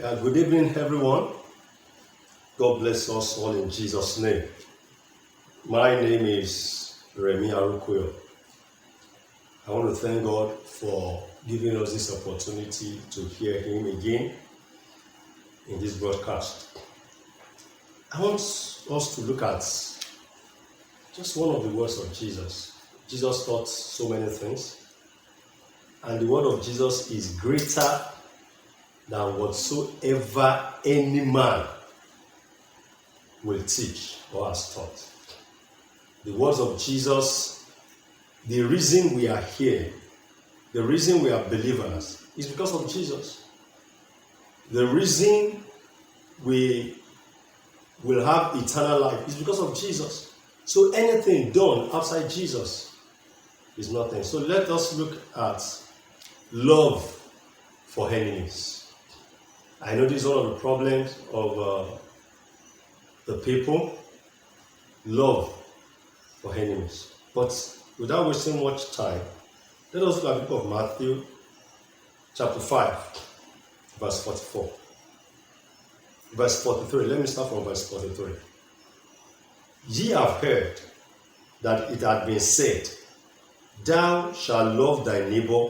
Good evening, everyone. God bless us all in Jesus' name. My name is Remi Arukuyo. I want to thank God for giving us this opportunity to hear Him again in this broadcast. I want us to look at just one of the words of Jesus. Jesus taught so many things, and the word of Jesus is greater than whatsoever any man will teach or has taught. The words of Jesus, the reason we are here, the reason we are believers is because of Jesus. The reason we will have eternal life is because of Jesus. So anything done outside Jesus is nothing. So let us look at love for enemies. I know this is one of the problems of the people, love for enemies. But without wasting much time, let us look at the book of Matthew, chapter 5, verse 44. Verse 43, let me start from verse 43. Ye have heard that it had been said, Thou shalt love thy neighbor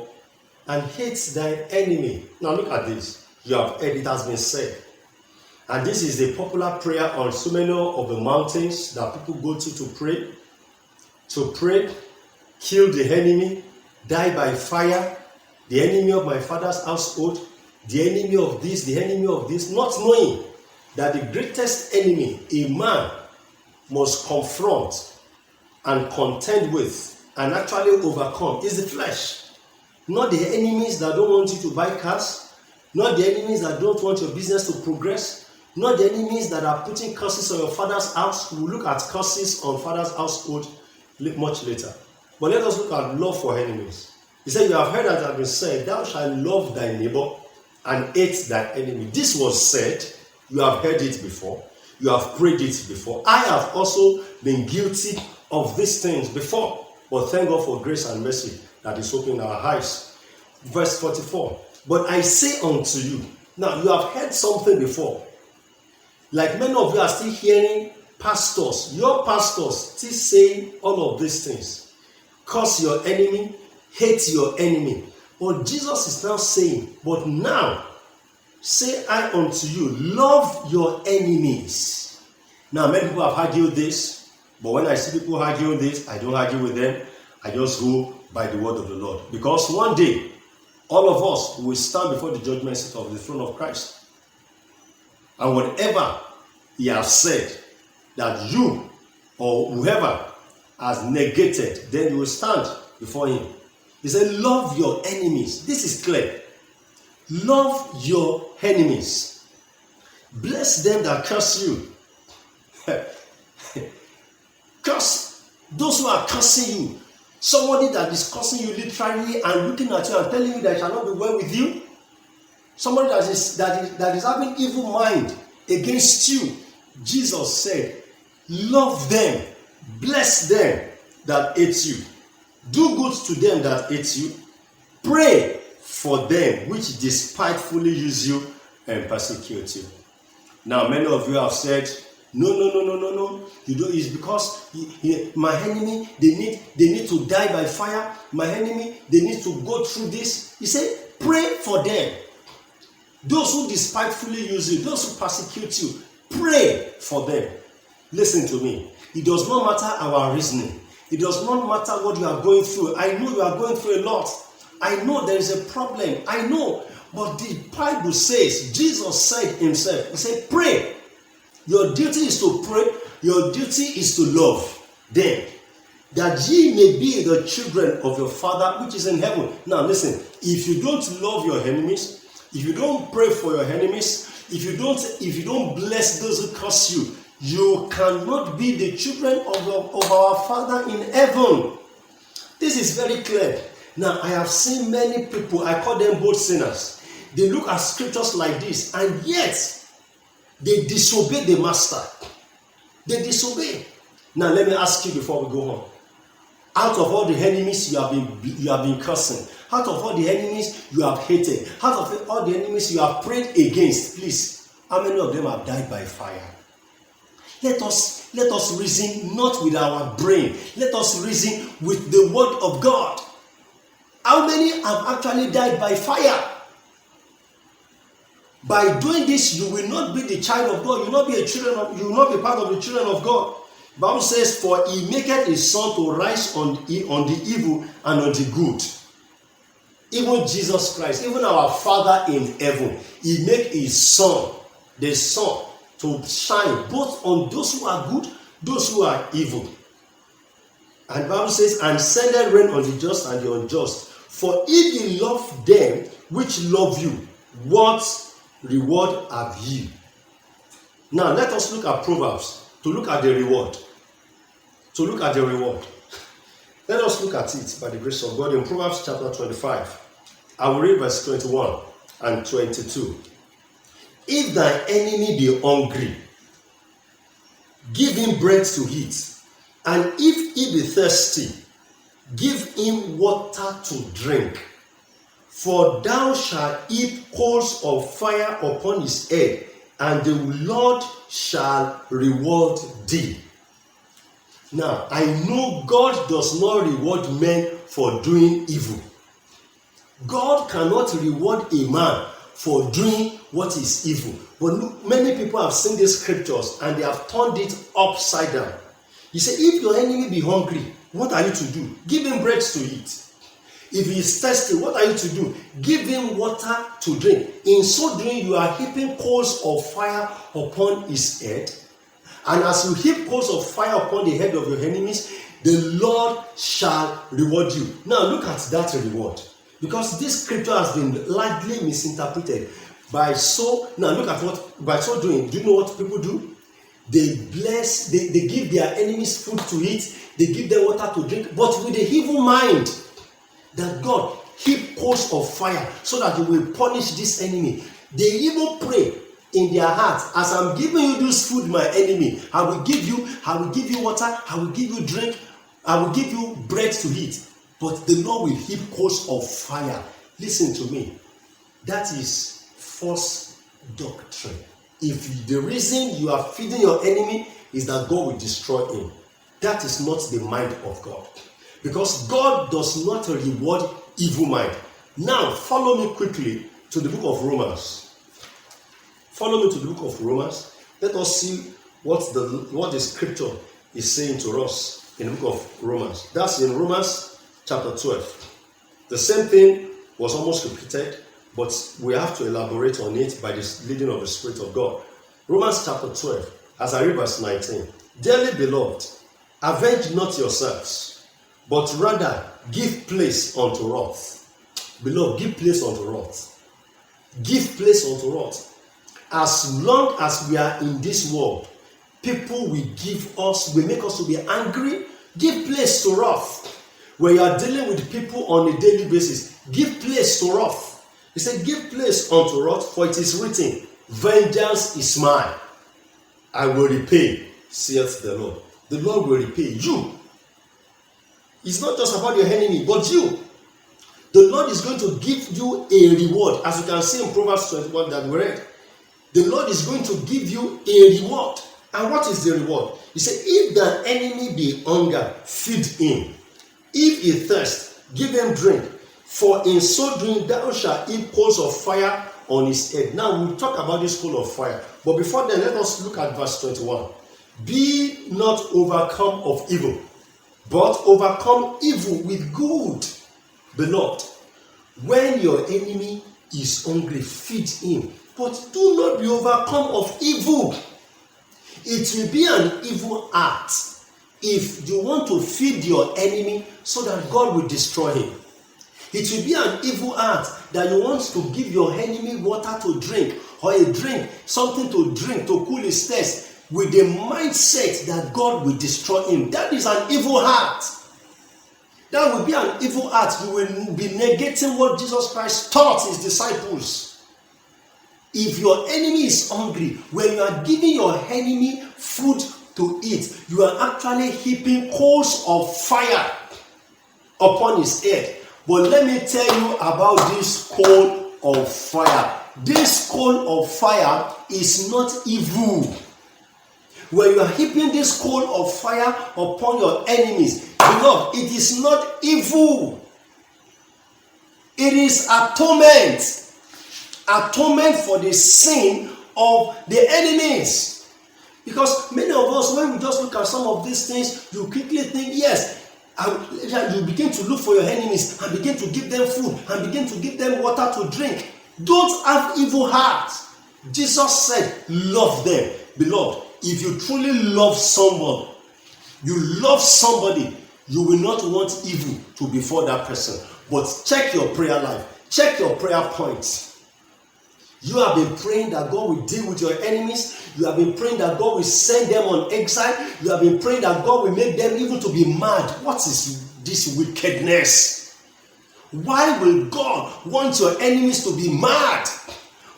and hate thine enemy. Now look at this. You have heard it has been said. And this is a popular prayer on so many of the mountains that people go to pray. To pray, kill the enemy, die by fire, the enemy of my father's household, the enemy of this, the enemy of this, not knowing that the greatest enemy a man must confront and contend with and actually overcome is the flesh. Not the enemies that don't want you to buy cars, not the enemies that don't want your business to progress, not the enemies that are putting curses on your father's house. We'll look at curses on father's household much later. But let us look at love for enemies. He said, You have heard that it has been said, Thou shalt love thy neighbor and hate thy enemy. This was said. You have heard it before. You have prayed it before. I have also been guilty of these things before. But thank God for grace and mercy that is opening our eyes. Verse 44. But I say unto you, now you have heard something before. Like many of you are still hearing pastors, your pastors still saying all of these things. Curse your enemy, hate your enemy. But Jesus is now saying, but now say I unto you, love your enemies. Now many people have argued this, but when I see people arguing this, I don't argue with them. I just go by the word of the Lord. Because one day, all of us will stand before the judgment seat of the throne of Christ. And whatever He has said that you or whoever has negated, then you will stand before Him. He said, love your enemies. This is clear. Love your enemies. Bless them that curse you. Curse those who are cursing you. Somebody that is cursing you literally and looking at you and telling you that it shall not be well with you. Somebody that is having evil mind against you. Jesus said, love them, bless them that hate you, do good to them that hate you, pray for them which despitefully use you and persecute you. Now many of you have said, no. You know, it's because my enemy, they need to die by fire. My enemy, they need to go through this. He said, pray for them. Those who despitefully use you, those who persecute you, pray for them. Listen to me. It does not matter our reasoning. It does not matter what you are going through. I know you are going through a lot. I know there is a problem. I know. But the Bible says, Jesus said Himself, He said, pray. Your duty is to pray. Your duty is to love them, that ye may be the children of your Father which is in heaven. Now listen, if you don't love your enemies, if you don't pray for your enemies, if you don't bless those who curse you, you cannot be the children of our Father in heaven. This is very clear. Now I have seen many people, I call them both sinners. They look at scriptures like this, and yet they disobey the master. They disobey. Now let me ask you before we go on. Out of all the enemies you have been cursing, out of all the enemies you have hated, out of all the enemies you have prayed against, please, how many of them have died by fire? Let us reason not with our brain. Let us reason with the word of God. How many have actually died by fire? By doing this, you will not be the child of God. You will not be part of the children of God. The Bible says, "For he maketh his sun to rise on the evil and on the good." Even Jesus Christ, even our Father in heaven, he make his sun, the sun, to shine both on those who are good, those who are evil. And the Bible says, "And sendeth rain on the just and the unjust. For if ye love them which love you, what reward have ye?" Now let us look at Proverbs to look at the reward. To look at the reward. Let us look at it by the grace of God in Proverbs chapter 25. I will read verse 21 and 22. "If thy enemy be hungry, give him bread to eat, and if he be thirsty, give him water to drink. For thou shalt heap coals of fire upon his head, and the Lord shall reward thee." Now, I know God does not reward men for doing evil. God cannot reward a man for doing what is evil. But many people have seen these scriptures and they have turned it upside down. You say, if your enemy be hungry, what are you to do? Give him bread to eat. If he is thirsty, what are you to do? Give him water to drink. In so doing, you are heaping coals of fire upon his head. And as you heap coals of fire upon the head of your enemies, the Lord shall reward you. Now look at that reward. Because this scripture has been largely misinterpreted. By so doing, do you know what people do? They give their enemies food to eat, they give them water to drink, but with a evil mind that God heap coals of fire so that you will punish this enemy. They even pray in their hearts, as I'm giving you this food, my enemy, I will give you water, I will give you drink, I will give you bread to eat. But the Lord will heap coals of fire. Listen to me. That is false doctrine. If the reason you are feeding your enemy is that God will destroy him, that is not the mind of God. Because God does not reward evil mind. Now, follow me quickly to the book of Romans. Follow me to the book of Romans. Let us see what the scripture is saying to us in the book of Romans. That's in Romans chapter 12. The same thing was almost repeated, but we have to elaborate on it by the leading of the Spirit of God. Romans chapter 12, as I read verse 19. "Dearly beloved, avenge not yourselves, but rather give place unto wrath." Beloved, give place unto wrath. Give place unto wrath. As long as we are in this world, people will make us to be angry. Give place to wrath. When you are dealing with people on a daily basis, give place to wrath. He said, "Give place unto wrath, for it is written, vengeance is mine. I will repay, saith the Lord." The Lord will repay you. It's not just about your enemy, but you. The Lord is going to give you a reward. As you can see in Proverbs 21 that we read, the Lord is going to give you a reward. And what is the reward? He said, "If thine enemy be hunger, feed him. If he thirst, give him drink. For in so doing, thou shalt heap coals of fire on his head." Now we'll talk about this coal of fire. But before then, let us look at verse 21. "Be not overcome of evil, but overcome evil with good." Beloved, when your enemy is hungry, feed him. But do not be overcome of evil. It will be an evil act if you want to feed your enemy so that God will destroy him. It will be an evil act that you want to give your enemy water to drink, or a drink, something to drink to cool his thirst, with the mindset that God will destroy him. That is an evil act. That will be an evil act. You will be negating what Jesus Christ taught his disciples. If your enemy is hungry, when you are giving your enemy food to eat, you are actually heaping coals of fire upon his head. But let me tell you about this coal of fire. This coal of fire is not evil. When you are heaping this coal of fire upon your enemies, beloved, it is not evil. It is atonement. Atonement for the sin of the enemies. Because many of us, when we just look at some of these things, you quickly think, yes, you begin to look for your enemies and begin to give them food and begin to give them water to drink. Don't have evil hearts. Jesus said, love them. Beloved, if you truly love someone, you will not want evil to befall that person. But check your prayer life. Check your prayer points. You have been praying that God will deal with your enemies. You have been praying that God will send them on exile. You have been praying that God will make them even to be mad. What is this wickedness? Why will God want your enemies to be mad?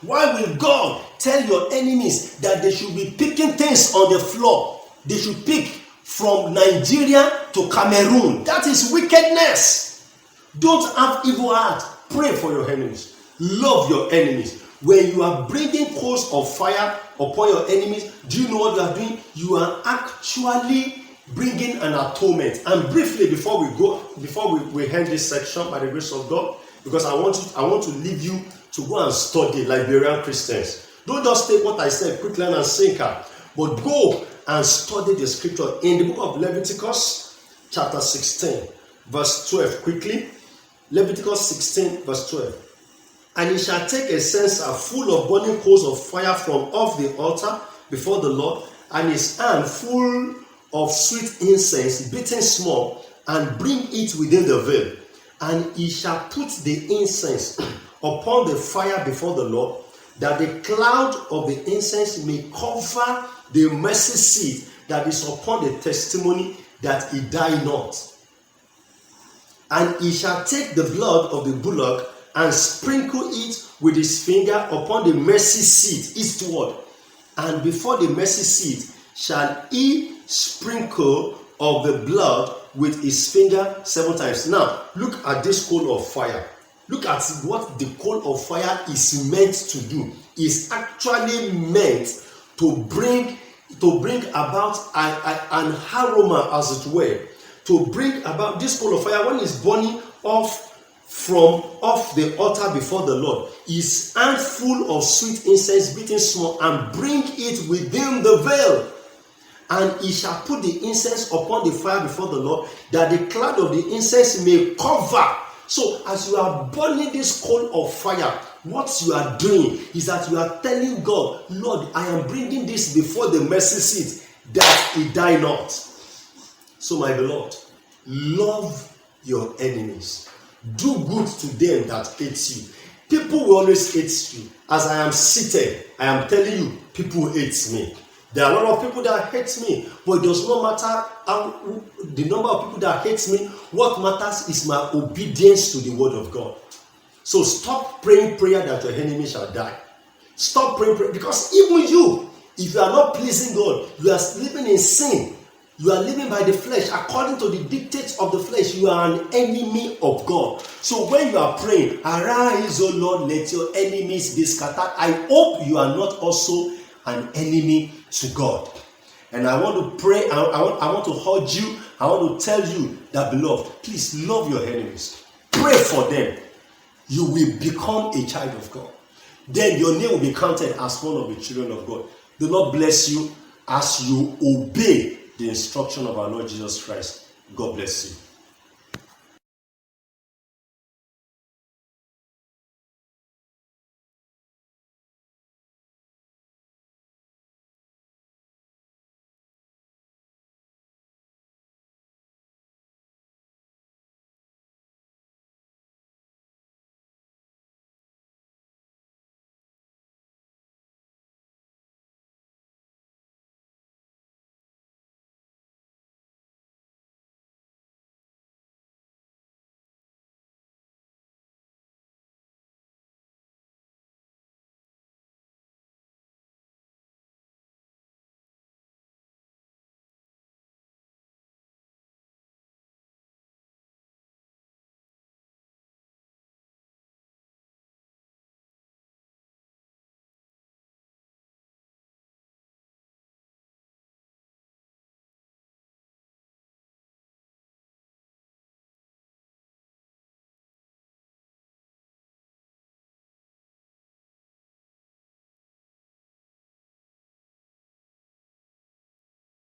Why will God tell your enemies that they should be picking things on the floor? They should pick from Nigeria to Cameroon. That is wickedness. Don't have evil heart. Pray for your enemies. Love your enemies. When you are bringing coals of fire upon your enemies, do you know what you are doing? You are actually bringing an atonement. And briefly, before we end this section by the grace of God, because I want to leave you to go and study like Berean Christians. Don't just take what I said, quick learn and sinker, but go and study the scripture in the book of Leviticus, chapter 16, verse 12. Quickly, Leviticus 16, verse 12. And he shall take a censer full of burning coals of fire from off the altar before the Lord, and his hand full of sweet incense, beaten small, and bring it within the veil. And he shall put the incense upon the fire before the Lord, that the cloud of the incense may cover the mercy seat that is upon the testimony, that he die not. And he shall take the blood of the bullock and sprinkle it with his finger upon the mercy seat eastward. And before the mercy seat shall he sprinkle of the blood with his finger 7 times. Now, look at this coal of fire. Look at what the coal of fire is meant to do. It's actually meant to bring about an aroma, as it were. To bring about this coal of fire, when it's burning off the altar before the Lord, his hand full of sweet incense beaten small, and bring it within the veil. And he shall put the incense upon the fire before the Lord, that the cloud of the incense may cover. So as you are burning this coal of fire, what you are doing is that you are telling God, Lord, I am bringing this before the mercy seat, that he die not. So my beloved, love your enemies. Do good to them that hate you. People will always hate you. As I am seated, I am telling you, people hate me. There are a lot of people that hate me, but it does not matter the number of people that hate me. What matters is my obedience to the word of God. So stop praying prayer that your enemy shall die. Stop praying prayer, because even you, if you are not pleasing God, you are living in sin. You are living by the flesh, according to the dictates of the flesh. You are an enemy of God. So when you are praying, arise, O Lord, let your enemies be scattered. I hope you are not also an enemy to God. And I want to pray, I want to urge you, I want to tell you that, beloved, please love your enemies. Pray for them. You will become a child of God. Then your name will be counted as one of the children of God. The Lord bless you as you obey the instruction of our Lord Jesus Christ. God bless you.